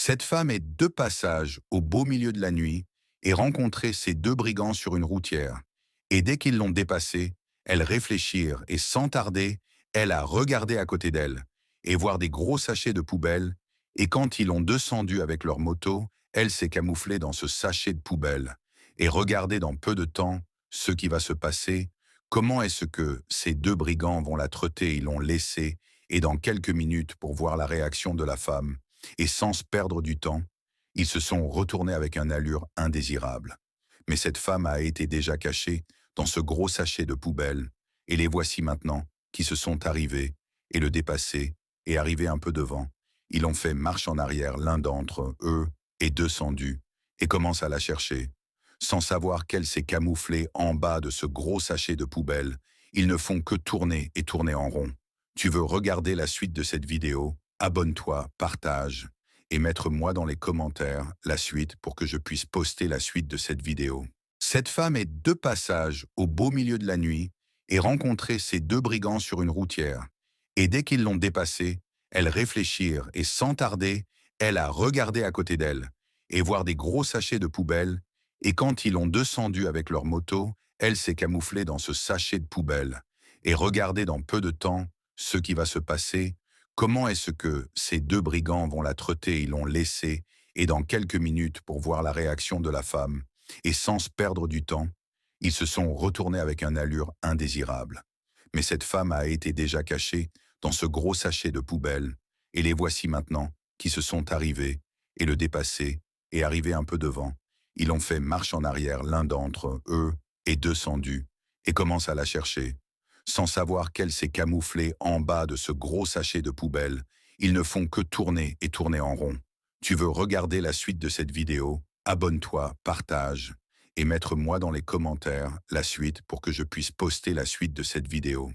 Cette femme est de passage au beau milieu de la nuit et rencontrait ces deux brigands sur une routière. Et dès qu'ils l'ont dépassée, elles réfléchirent et sans tarder, elle a regardé à côté d'elle et voir des gros sachets de poubelle. Et quand ils l'ont descendu avec leur moto, elle s'est camouflée dans ce sachet de poubelle. Et regardez dans peu de temps ce qui va se passer. Comment est-ce que ces deux brigands vont la traiter? Ils l'ont laissée et dans quelques minutes pour voir la réaction de la femme. Et sans se perdre du temps, ils se sont retournés avec une allure indésirable. Mais cette femme a été déjà cachée dans ce gros sachet de poubelle, et les voici maintenant qui se sont arrivés et le dépasser et arrivés un peu devant. Ils ont fait marche en arrière l'un d'entre eux et descendu et commencent à la chercher. Sans savoir qu'elle s'est camouflée en bas de ce gros sachet de poubelle, ils ne font que tourner et tourner en rond. Tu veux regarder la suite de cette vidéo? Abonne-toi, partage et mettre-moi dans les commentaires la suite pour que je puisse poster la suite de cette vidéo. Cette femme est de passage au beau milieu de la nuit et rencontrait ces deux brigands sur une routière. Et dès qu'ils l'ont dépassée, elles réfléchirent et sans tarder, elle a regardé à côté d'elle et voir des gros sachets de poubelle. Et quand ils l'ont descendu avec leur moto, elle s'est camouflée dans ce sachet de poubelle. Et regardez dans peu de temps ce qui va se passer. Comment est-ce que ces deux brigands vont la traiter? Ils l'ont laissée et dans quelques minutes pour voir la réaction de la femme. Et sans se perdre du temps, ils se sont retournés avec une allure indésirable. Mais cette femme a été déjà cachée dans ce gros sachet de poubelle, et les voici maintenant qui se sont arrivés et le dépasser et arrivés un peu devant. Ils ont fait marche en arrière l'un d'entre eux et descendu et commencent à la chercher. Sans savoir qu'elle s'est camouflée en bas de ce gros sachet de poubelle, ils ne font que tourner et tourner en rond. Tu veux regarder la suite de cette vidéo? Abonne-toi, partage et mettre-moi dans les commentaires la suite pour que je puisse poster la suite de cette vidéo.